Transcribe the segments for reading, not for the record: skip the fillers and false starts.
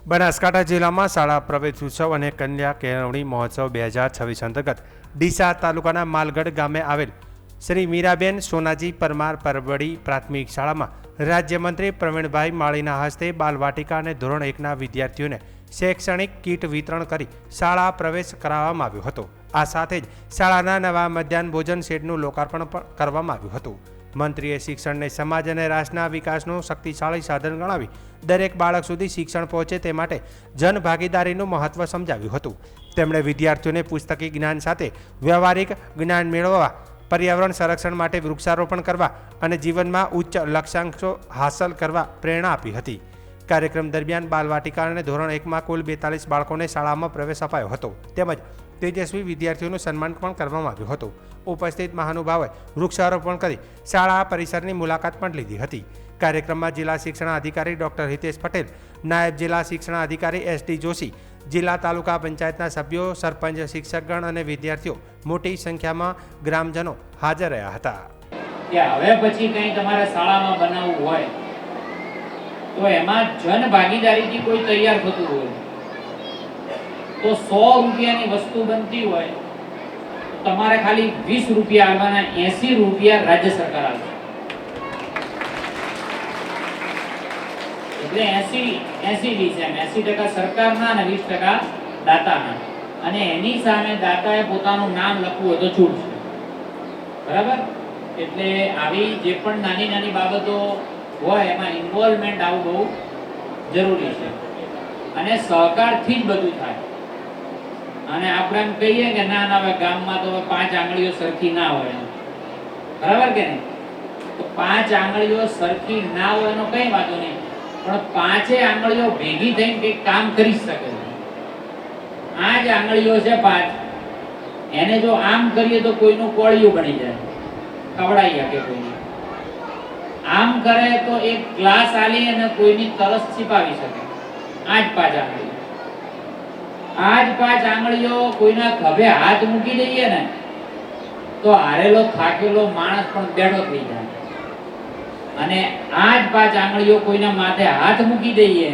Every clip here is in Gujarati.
બનાસકાંઠા જિલ્લામાં શાળા પ્રવેશોત્સવ અને કન્યા કેળવણી મહોત્સવ 2026 અંતર્ગત ડીસા તાલુકાના માલગઢ ગામે આવેલ શ્રી મીરાબેન સોનાજી પરમાર પરવડી પ્રાથમિક શાળામાં રાજ્યમંત્રી પ્રવીણભાઈ માળીના હસ્તે બાલવાટિકા અને ધોરણ 1ના વિદ્યાર્થીઓને શૈક્ષણિક કીટ વિતરણ કરી શાળા પ્રવેશ કરાવવામાં આવ્યો હતો। આ સાથે જ શાળાના નવા મધ્યાહન ભોજન શેડનું લોકાર્પણ પણ કરવામાં આવ્યું હતું। મંત્રીએ શિક્ષણને સમાજ અને રાષ્ટ્રના વિકાસનું શક્તિશાળી સાધન ગણાવી દરેક બાળક સુધી શિક્ષણ પહોંચે તે માટે જનભાગીદારીનું મહત્વ સમજાવ્યું હતું। તેમણે વિદ્યાર્થીઓને પુસ્તકી જ્ઞાન સાથે વ્યવહારિક જ્ઞાન મેળવવા, પર્યાવરણ સંરક્ષણ માટે વૃક્ષારોપણ કરવા અને જીવનમાં ઉચ્ચ લક્ષ્યાંકો હાંસલ કરવા પ્રેરણા આપી હતી। કાર્યક્રમ દરમિયાન બાલવાટિકા અને ધોરણ 1માં કુલ 42 બાળકોને શાળામાં પ્રવેશ અપાયો હતો તેમજ તેજસ્વી વિદ્યાર્થીઓનું સન્માન પણ કરવામાં આવ્યું હતું। ઉપસ્થિત મહાનુભાવોએ વૃક્ષારોપણ કરી શાળા પરિસરની મુલાકાત પણ લીધી હતી। કાર્યક્રમમાં જિલ્લા શિક્ષણ અધિકારી ડોક્ટર હિતેશ પટેલ, નાયબ જિલ્લા શિક્ષણ અધિકારી SD જોશી, જિલ્લા તાલુકા પંચાયતના સભ્યો, સરપંચ, શિક્ષકગણ અને વિદ્યાર્થીઓ મોટી સંખ્યામાં ગ્રામજનો હાજર રહ્યા હતા। હવે પછી કંઈ તમારે શાળામાં બનાવવું હોય તો એમાં જન ભાગીદારીથી કોઈ તૈયાર થતું હોય તો 100 રૂપિયાની વસ્તુ બનતી હોય તો તમારે ખાલી 20 રૂપિયા આવવાના, 80 રૂપિયા રાજ્ય સરકાર આપશે। એટલે 80% સરકારના અને 20% દાતાના, અને એની સામે દાતાએ પોતાનું નામ લખવું હોય તો છૂટ છે, બરાબર। એટલે આવી જે પણ નાની નાની બાબતો હોય એમાં ઇન્વોલ્વમેન્ટ આવવું બહુ જરૂરી છે અને સહકારથી જ બધું થાય। અને આપણે એમ કહીએ કે ના હવે ગામમાં તો 5 આંગળીઓ સરખી ના હોય, બરાબર કે નહીં? તો 5 આંગળીઓ સરખી ના હોય એનો કઈ વાંધો નહીં, પણ 5 આંગળીઓ ભેગી થઈને કંઈક કામ કરી શકે છે। આ જ આંગળીઓ છે 5, એને જો આમ કરીએ તો કોઈનું કોળિયું બની જાય, કવડાઈ શકે કોઈને। આમ કરે તો એક ગ્લાસ આલી અને કોઈની તરસ છીપાવી શકે। આ જ 5 આંગળીઓ, આ જ 5 આંગળીઓ કોઈના ખભે હાથ મૂકી દઈએ ને તો હારેલો થાકેલો માણસ પણ બેઠો થઈ જાય, અને આ જ 5 આંગળીઓ કોઈના માથે હાથ મૂકી દઈએ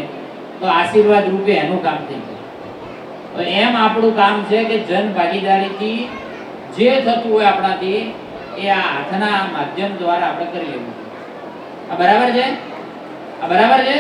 તો આશીર્વાદ રૂપે એનું કામ થઈ જાય। તો એમ આપણું કામ છે કે જન ભાગીદારીથી જે થતું હોય આપણાથી એ આ હાથના માધ્યમ દ્વારા આપણે કરી લેવું। આ બરાબર છે? આ બરાબર છે?